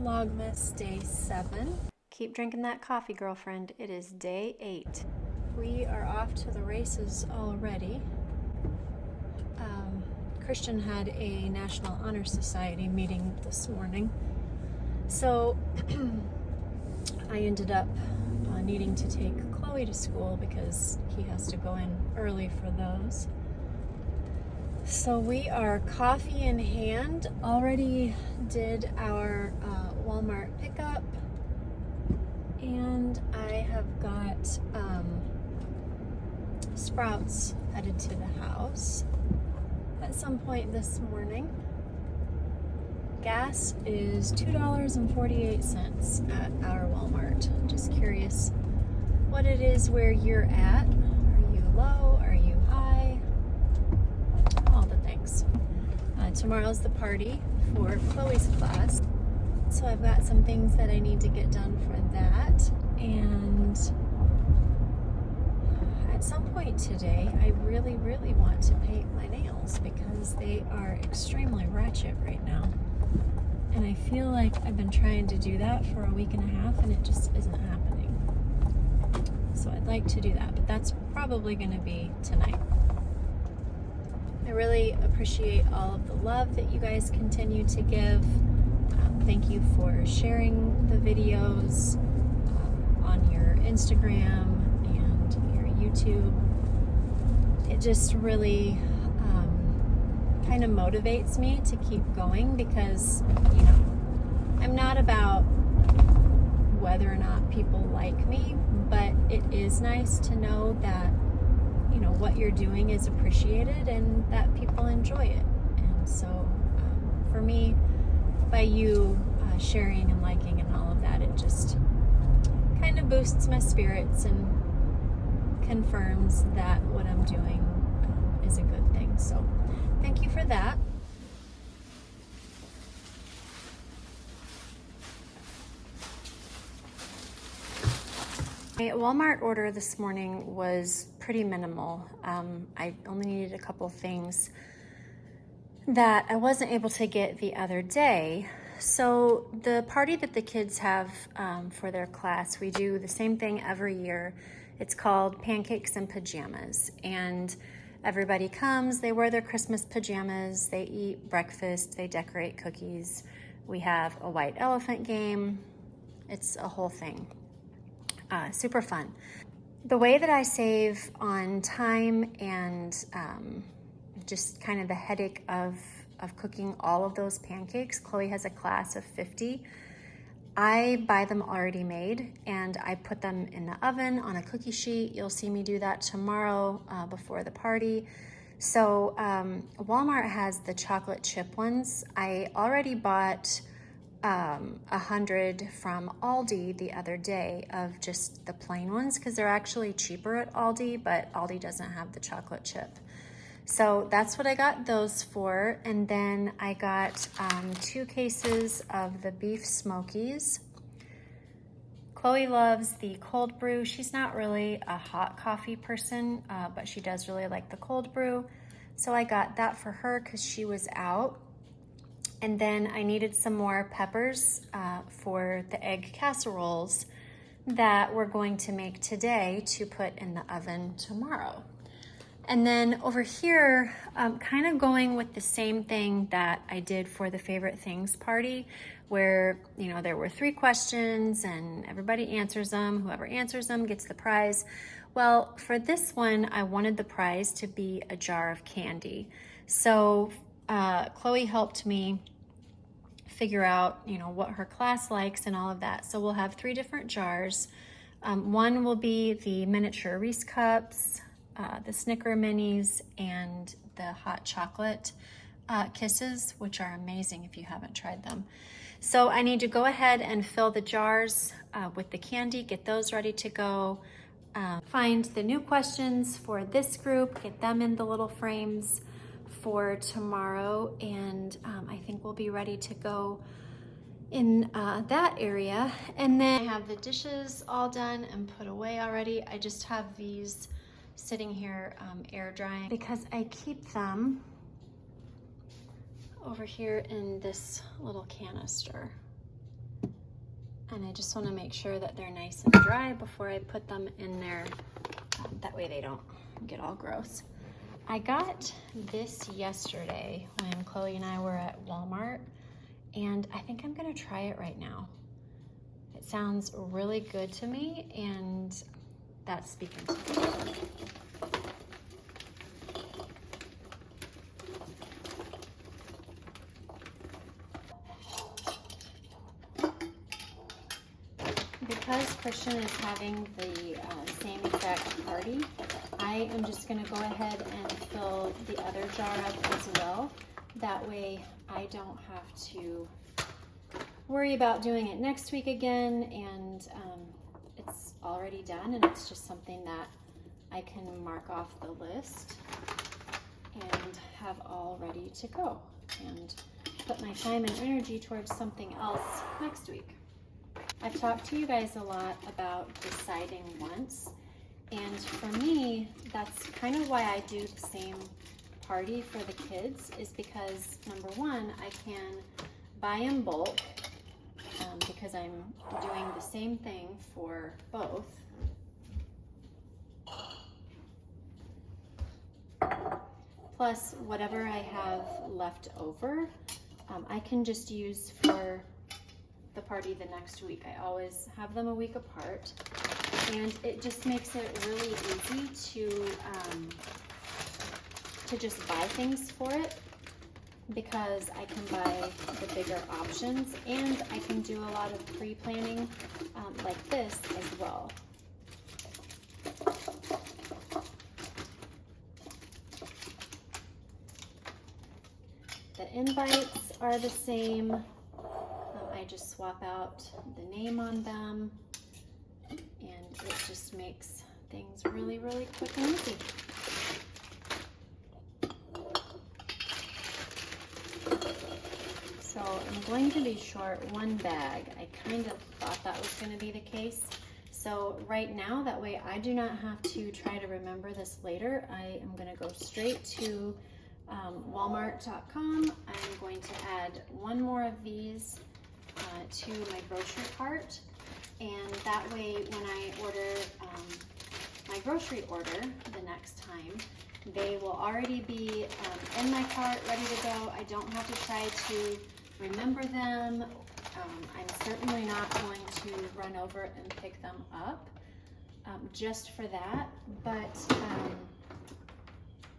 Vlogmas day 7. Keep drinking that coffee, girlfriend. It is day 8. We are off to the races already. Christian had a National Honor Society meeting this morning. So I ended up needing to take Chloe to school because he has to go in early for those. So we are coffee in hand. Already did our Walmart pickup, and I have got Sprouts headed to the house at some point this morning. Gas is $2.48 at our Walmart. Just curious what it is where you're at. Are you low? Are you high? All the things. Tomorrow's the party for Chloe's class, so I've got some things that I need to get done for that. And at some point today, I really want to paint my nails because they are extremely ratchet right now. And I feel like I've been trying to do that for a week and a half and it just isn't happening. So I'd like to do that, but that's probably going to be tonight. I really appreciate all of the love that you guys continue to give. Thank you for sharing the videos on your Instagram and your YouTube. It just really kind of motivates me to keep going because, you know, I'm not about whether or not people like me, but it is nice to know that, you know, what you're doing is appreciated and that people enjoy it. And so for me, by you sharing and liking and all of that, it just kind of boosts my spirits and confirms that what I'm doing is a good thing. So thank you for that. My Walmart order this morning was pretty minimal. I only needed a couple things that I wasn't able to get the other day. So the party that the kids have for their class, we do the same thing every year. It's called Pancakes and Pajamas, and everybody comes, they wear their Christmas pajamas, they eat breakfast, they decorate cookies. We have a white elephant game. It's a whole thing. Super fun. The way that I save on time and just kind of the headache of cooking all of those pancakes, Chloe has a class of 50. I buy them already made and I put them in the oven on a cookie sheet. You'll see me do that tomorrow before the party. So Walmart has the chocolate chip ones. I already bought 100 from Aldi the other day of just the plain ones because they're actually cheaper at Aldi, but Aldi doesn't have the chocolate chip. So that's what I got those for. And then I got 2 cases of the beef smokies. Chloe loves the cold brew. She's not really a hot coffee person, but she does really like the cold brew. So I got that for her because she was out. And then I needed some more peppers for the egg casseroles that we're going to make today to put in the oven tomorrow. And then over here, kind of going with the same thing that I did for the favorite things party, where, you know, there were 3 questions and everybody answers them. Whoever answers them gets the prize. Well, for this one, I wanted the prize to be a jar of candy. So Chloe helped me figure out, you know, what her class likes and all of that. So we'll have 3 different jars. One will be the miniature Reese cups, the Snicker minis, and the hot chocolate kisses, which are amazing if you haven't tried them. So I need to go ahead and fill the jars with the candy, get those ready to go, find the new questions for this group, get them in the little frames for tomorrow, and I think we'll be ready to go in that area. And then I have the dishes all done and put away already. I just have these sitting here air drying because I keep them over here in this little canister. And I just want to make sure that they're nice and dry before I put them in there. That way they don't get all gross. I got this yesterday when Chloe and I were at Walmart, and I think I'm gonna try it right now. It sounds really good to me, and that's speaking to me. Because Christian is having the same exact party, I am just going to go ahead and fill the other jar up as well. That way I don't have to worry about doing it next week again, and it's already done, and it's just something that I can mark off the list and have all ready to go and put my time and energy towards something else next week. I've talked to you guys a lot about deciding once, and for me, that's kind of why I do the same party for the kids, is because number one, I can buy in bulk because I'm doing the same thing for both. Plus, whatever I have left over, I can just use for the party the next week. I always have them a week apart, and it just makes it really easy to just buy things for it, because I can buy the bigger options, and I can do a lot of pre-planning like this as well. The invites are the same. I just swap out the name on them, and it just makes things really, really quick and easy. So I'm going to be short one bag. I kind of thought that was going to be the case. So right now, that way I do not have to try to remember this later. I am going to go straight to Walmart.com. I'm going to add one more of these to my grocery cart, and that way when I order my grocery order the next time, they will already be in my cart ready to go. I don't have to try to remember them. I'm certainly not going to run over and pick them up just for that, but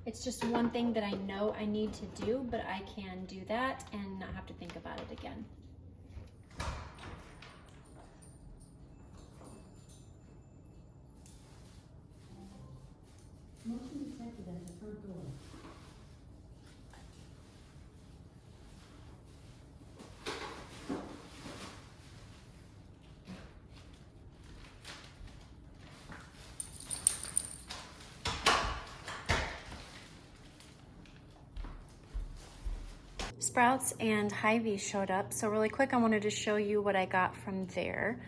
it's just one thing that I know I need to do, but I can do that and not have to think about it again. Motion detected at the front door. Sprouts and Hy-Vee showed up, so really quick I wanted to show you what I got from there.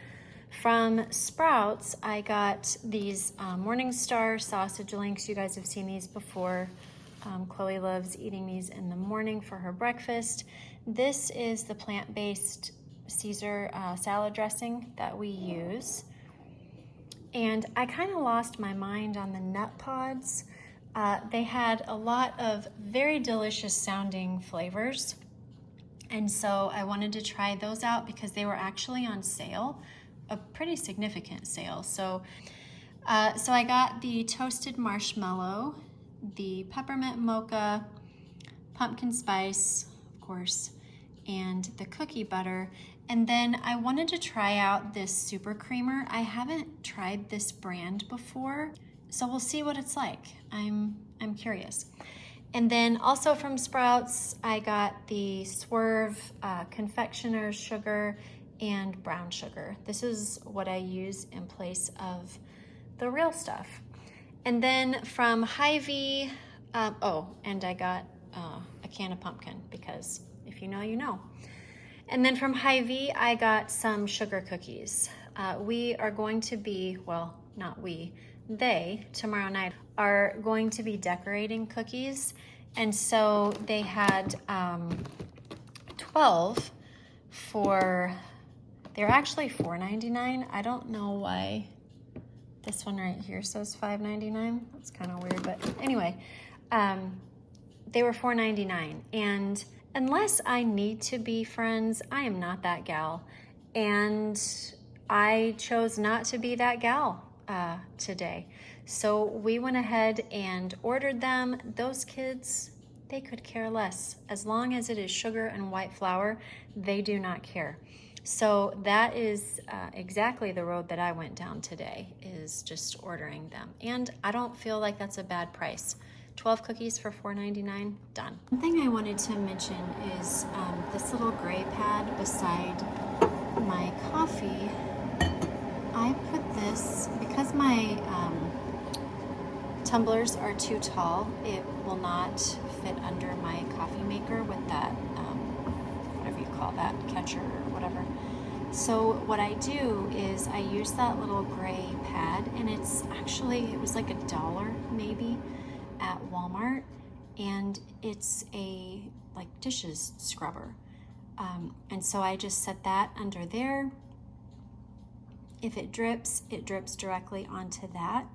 From Sprouts, I got these Morningstar sausage links. You guys have seen these before. Chloe loves eating these in the morning for her breakfast. This is the plant-based Caesar salad dressing that we use. And I kind of lost my mind on the nut pods. They had a lot of very delicious sounding flavors. And so I wanted to try those out because they were actually on sale, a pretty significant sale. So I got the toasted marshmallow, the peppermint mocha, pumpkin spice, of course, and the cookie butter. And then I wanted to try out this super creamer. I haven't tried this brand before, so we'll see what it's like. I'm curious. And then also from Sprouts, I got the Swerve confectioner's sugar and brown sugar. This is what I use in place of the real stuff. And then from Hy-Vee, and I got a can of pumpkin, because if you know, you know. And then from Hy-Vee, I got some sugar cookies. We are going to be, well, not we, they, tomorrow night, are going to be decorating cookies. And so they had 12 for They're actually $4.99. I don't know why this one right here says $5.99. That's kind of weird, but anyway, they were $4.99. And unless I need to be friends, I am not that gal. And I chose not to be that gal today. So we went ahead and ordered them. Those kids, they could care less. As long as it is sugar and white flour, they do not care. So that is exactly the road that I went down today, is just ordering them. And I don't feel like that's a bad price. 12 cookies for $4.99, done. One thing I wanted to mention is this little gray pad beside my coffee. I put this, because my tumblers are too tall, it will not fit under my coffee maker with that, whatever you call that, catcher or whatever. So what I do is I use that little gray pad, and it was like $1 maybe at Walmart, and it's a like dishes scrubber. And so I just set that under there. If it drips directly onto that.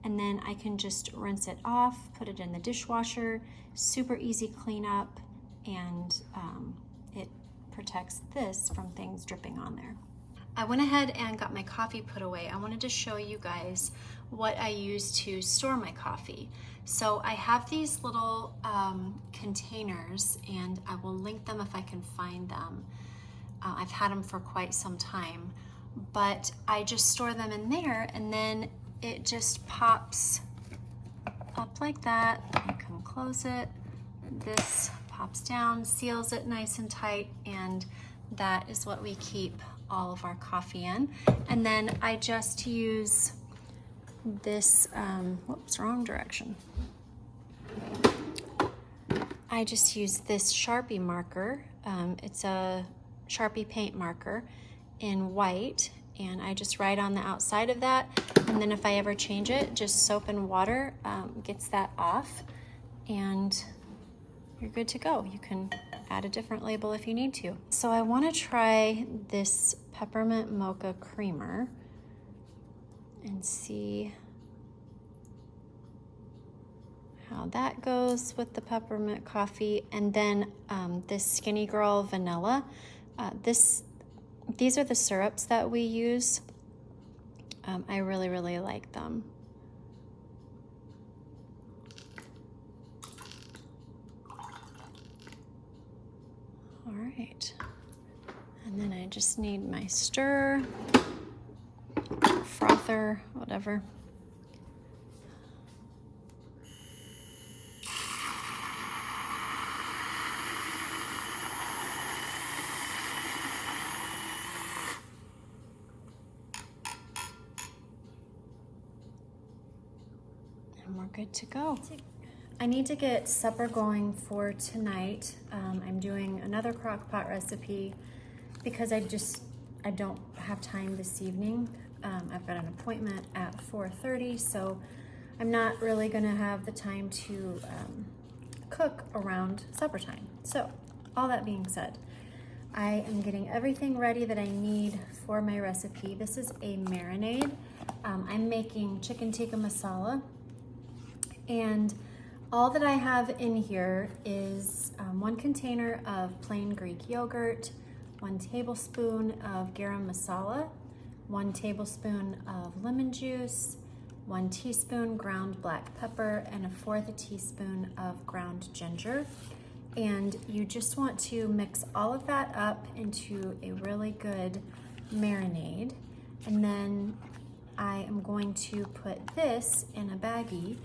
And then I can just rinse it off, put it in the dishwasher, super easy cleanup, and it protects this from things dripping on there. I went ahead and got my coffee put away. I wanted to show you guys what I use to store my coffee. So I have these little containers, and I will link them if I can find them. I've had them for quite some time, but I just store them in there, and then it just pops up like that. You can close it. This pops down, seals it nice and tight, and that is what we keep all of our coffee in. And then I just use this, whoops, wrong direction. I just use this Sharpie marker. It's a Sharpie paint marker in white, and I just write on the outside of that. And then if I ever change it, just soap and water gets that off, and you're good to go. You can add a different label if you need to. So I want to try this peppermint mocha creamer and see how that goes with the peppermint coffee. And then this Skinny Girl vanilla. These are the syrups that we use. I really, really like them. All right. And then I just need my stir, frother, whatever. And we're good to go. I need to get supper going for tonight. I'm doing another crock pot recipe because I don't have time this evening. I've got an appointment at 4:30, so I'm not really gonna have the time to cook around supper time. So all that being said, I am getting everything ready that I need for my recipe. This is a marinade. I'm making chicken tikka masala, and all that I have in here is 1 container of plain Greek yogurt, 1 tablespoon of garam masala, 1 tablespoon of lemon juice, 1 teaspoon ground black pepper, and 1/4 teaspoon of ground ginger. And you just want to mix all of that up into a really good marinade. And then I am going to put this in a baggie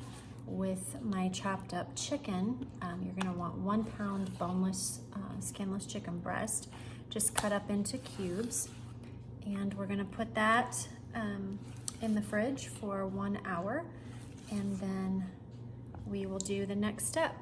with my chopped up chicken. You're gonna want 1 pound boneless, skinless chicken breast, just cut up into cubes. And we're gonna put that in the fridge for 1 hour, and then we will do the next step.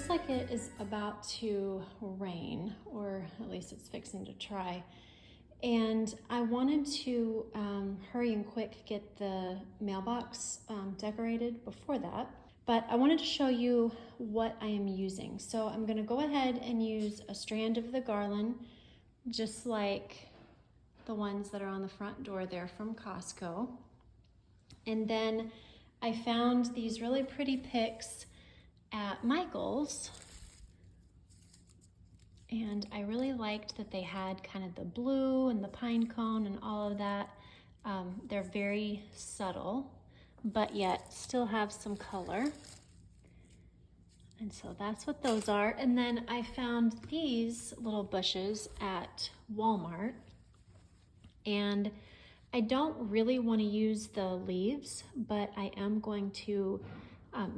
looks like it is about to rain, or at least it's fixing to try. And I wanted to hurry and quick get the mailbox decorated before that. But I wanted to show you what I am using. So I'm gonna go ahead and use a strand of the garland, just like the ones that are on the front door there from Costco. And then I found these really pretty picks at Michael's. And I really liked that they had kind of the blue and the pine cone and all of that. They're very subtle, but yet still have some color. And so that's what those are. And then I found these little bushes at Walmart. And I don't really want to use the leaves, but I am going to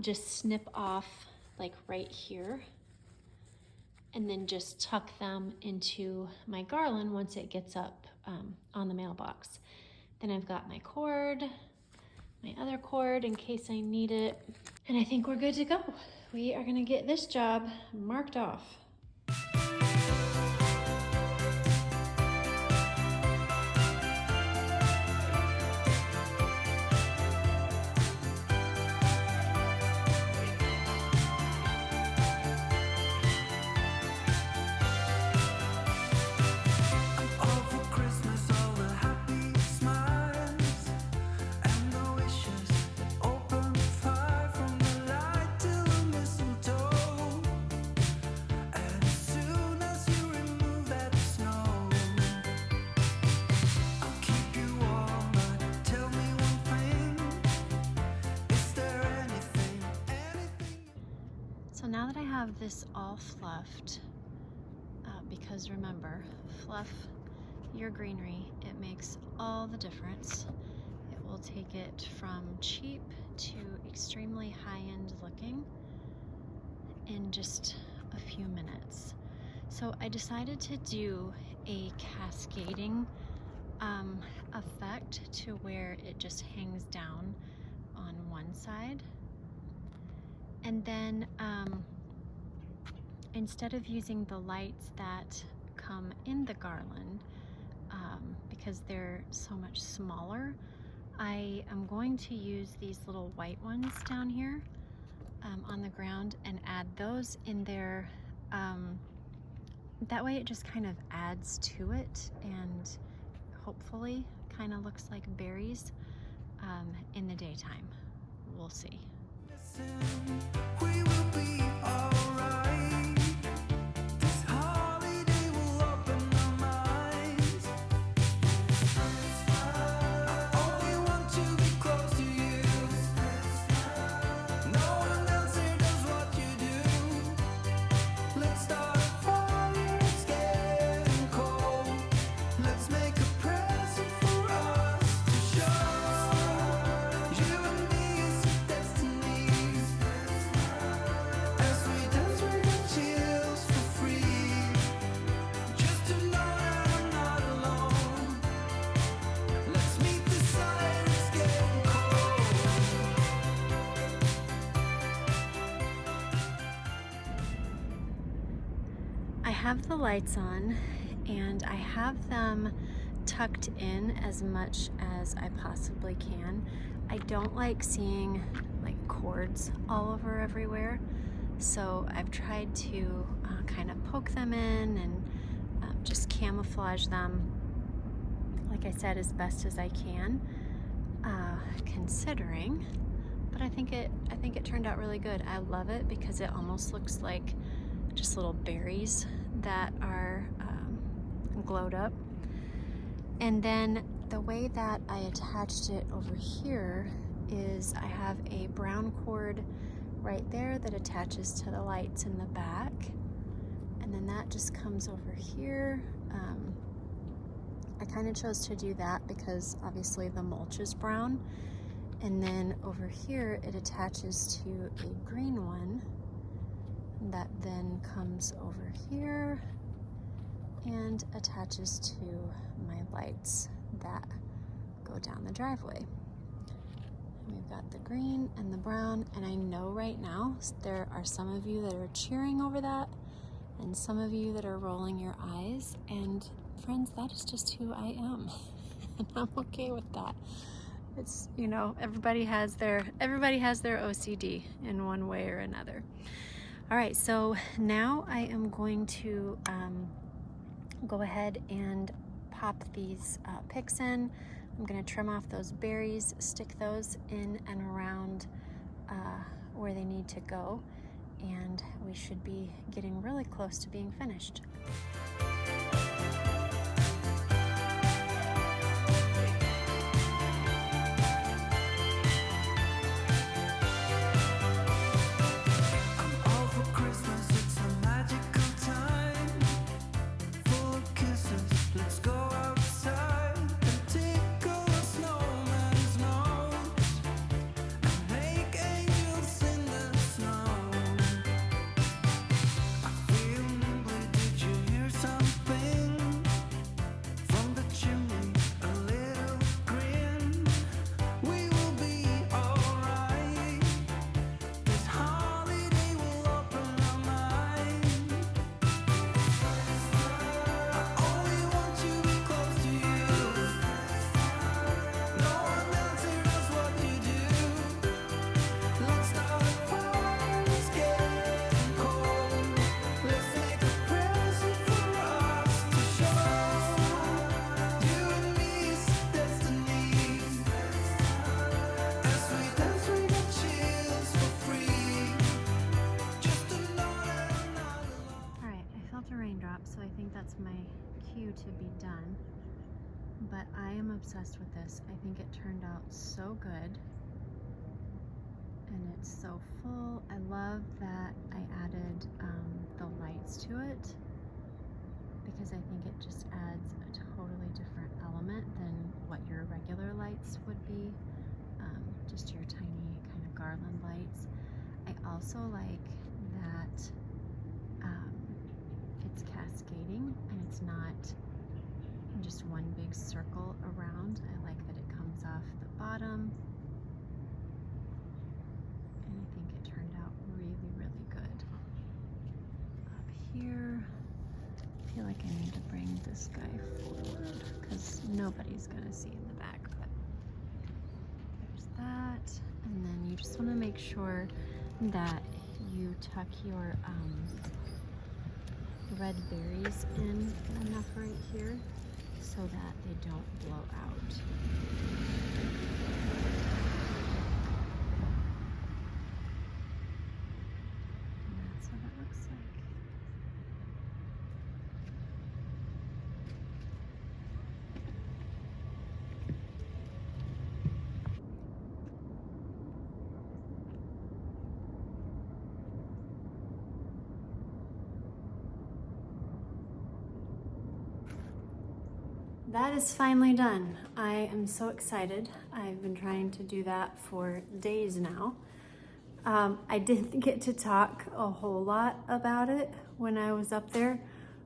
just snip off like right here and then just tuck them into my garland once it gets up on the mailbox. Then I've got my cord, my other cord in case I need it. And I think we're good to go. We are gonna get this job marked off. So now that I have this all fluffed, because remember, fluff your greenery, it makes all the difference. It will take it from cheap to extremely high-end looking in just a few minutes. So I decided to do a cascading effect to where it just hangs down on one side. And then instead of using the lights that come in the garland, because they're so much smaller, I am going to use these little white ones down here on the ground and add those in there. That way it just kind of adds to it and hopefully kind of looks like berries in the daytime. We'll see. We will be alright. This holiday will open our minds. I only want to be close to you. No one else here does what you do. Let's start a fire, it's getting cold. Let's make a present for us to show. You and me is destiny. As we dance, we got chills for free. Just to know that I'm not alone. Let's meet the sun, it's getting cold. I have the lights on and I have them tucked in as much as I possibly can. I don't like seeing like cords all over everywhere, so I've tried to kind of poke them in and just camouflage them, like I said, as best as I can, considering. But I think it turned out really good. I love it because it almost looks like just little berries that are glowed up. And then the way that I attached it over here is I have a brown cord right there that attaches to the lights in the back, and then that just comes over here. I kind of chose to do that because obviously the mulch is brown, and then over here it attaches to a green one that then comes over here and attaches to my lights that go down the driveway. And we've got the green and the brown, and I know right now there are some of you that are cheering over that and some of you that are rolling your eyes, and friends, that is just who I am. And I'm okay with that. It's, you know, everybody has their OCD in one way or another. All right, so now I am going to go ahead and pop these picks in. I'm gonna trim off those berries, stick those in and around where they need to go, and we should be getting really close to being finished. All for Christmas, it's a magical time, full of kisses. Let's go outside and tickle a snowman's nose and make angels in the snow. I feel nimbly, did you hear something from the chimney? A little grin. We will be alright. This holiday will open our mind. I only want to be close to you. No one else here does what you do. Let's start a fire, it's getting cold. Let's make a present for us to show. You and me's destiny. As we dance, we got chills for free. Just to know that I'm not alone. All right, I felt a raindrop, so I think that's my cue to be done. But I am obsessed with this. I think it turned out so good. And it's so full. I love that I added the lights to it, because I think it just adds a totally different element than what your regular lights would be. Just your tiny kind of garland lights. I also like that it's cascading and it's not just one big circle around. I like that it comes off the bottom, and I think it turned out really, really good. Up here, I feel like I need to bring this guy forward because nobody's gonna see in the back, but there's that. And then you just want to make sure that you tuck your red berries in enough right here so that they don't blow out. And that's what it looks like. That is finally done. I am so excited. I've been trying to do that for days now. I didn't get to talk a whole lot about it when I was up there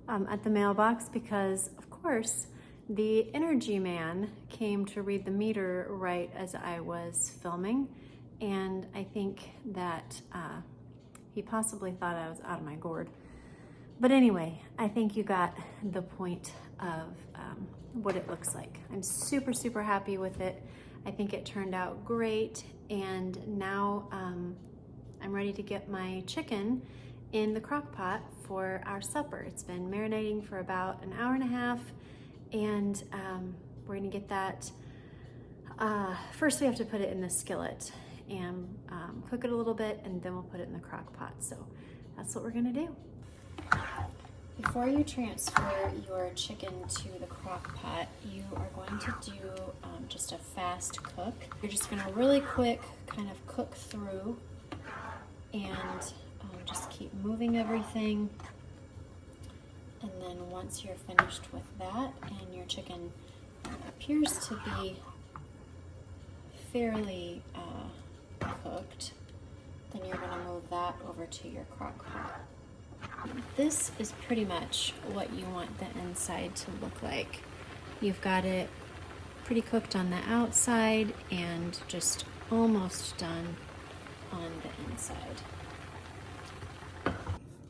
at the mailbox because, of course, the energy man came to read the meter right as I was filming, and I think that he possibly thought I was out of my gourd. But anyway, I think you got the point of what it looks like. I'm super, super happy with it. I think it turned out great, and now I'm ready to get my chicken in the crock pot for our supper. It's been marinating for about an hour and a half, and we're gonna get that. First we have to put it in the skillet and cook it a little bit, and then we'll put it in the crock pot. So that's what we're gonna do. Before you transfer your chicken to the crock pot, you are going to do just a fast cook. You're just gonna really quick kind of cook through and just keep moving everything. And then once you're finished with that and your chicken appears to be fairly cooked, then you're gonna move that over to your crock pot. This is pretty much what you want the inside to look like. You've got it pretty cooked on the outside and just almost done on the inside.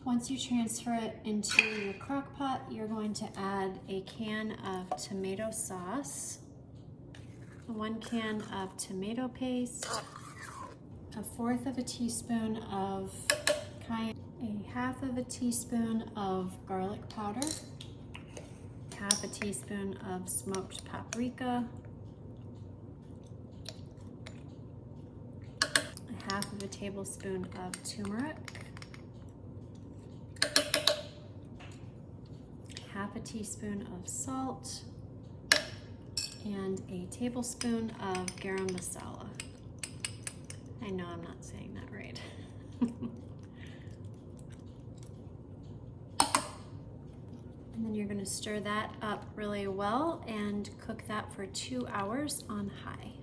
Once you transfer it into your crock pot, you're going to add a can of tomato sauce, 1 can of tomato paste, 1/4 of a teaspoon of cayenne, 1/2 teaspoon of garlic powder, 1/2 teaspoon of smoked paprika, 1/2 tablespoon of turmeric, 1/2 teaspoon of salt, and a tablespoon of garam masala. I know I'm not saying that right. And then you're going to stir that up really well and cook that for 2 hours on high.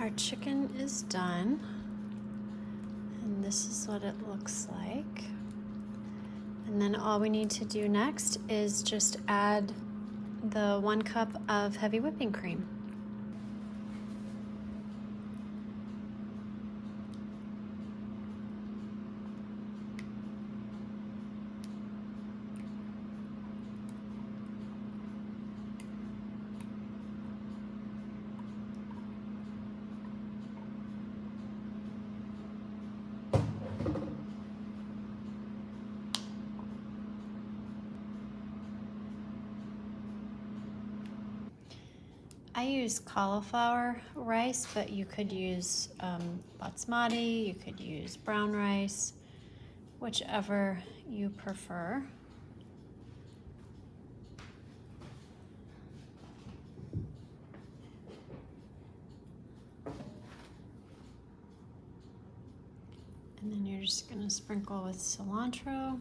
Our chicken is done, and this is what it looks like. And then all we need to do next is just add the 1 cup of heavy whipping cream. I use cauliflower rice, but you could use basmati, you could use brown rice, whichever you prefer. And then you're just gonna sprinkle with cilantro.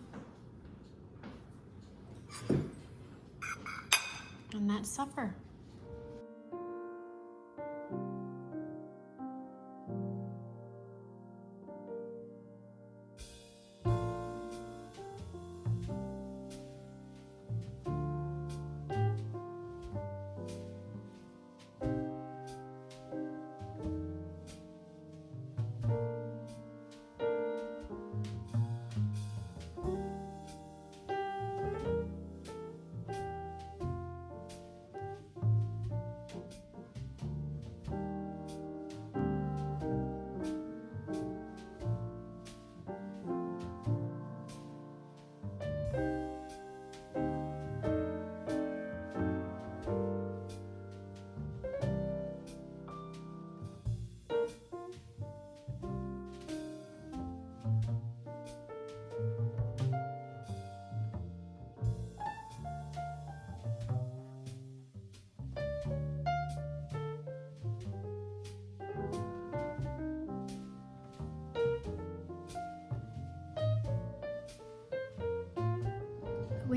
And that's supper.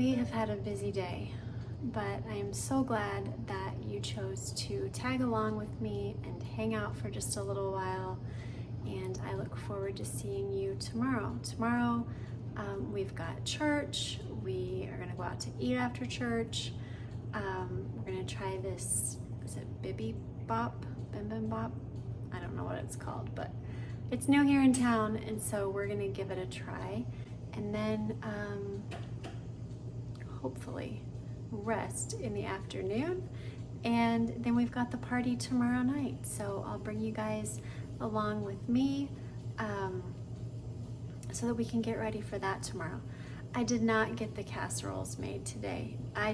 We have had a busy day, but I am so glad that you chose to tag along with me and hang out for just a little while, and I look forward to seeing you tomorrow. Tomorrow, we've got church. We are gonna go out to eat after church. We're gonna try this, is it bibimbap? I don't know what it's called, but it's new here in town, and so we're gonna give it a try, and then hopefully rest in the afternoon, and then we've got the party tomorrow night. So I'll bring you guys along with me so that we can get ready for that tomorrow. I did not get the casseroles made today. I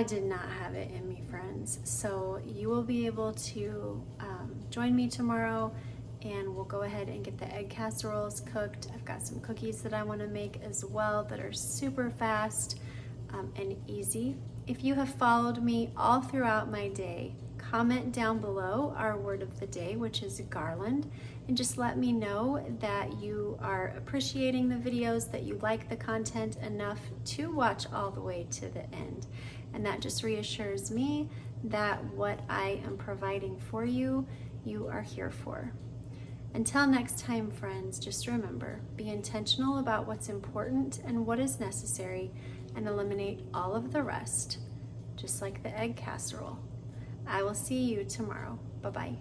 did not have it in me, friends. So you will be able to join me tomorrow, and we'll go ahead and get the egg casseroles cooked. I've got some cookies that I want to make as well that are super fast and easy. If you have followed me all throughout my day, comment down below our word of the day, which is garland, and just let me know that you are appreciating the videos, that you like the content enough to watch all the way to the end. And that just reassures me that what I am providing for you, you are here for. Until next time, friends, just remember, be intentional about what's important and what is necessary, and eliminate all of the rest, just like the egg casserole. I will see you tomorrow. Bye-bye.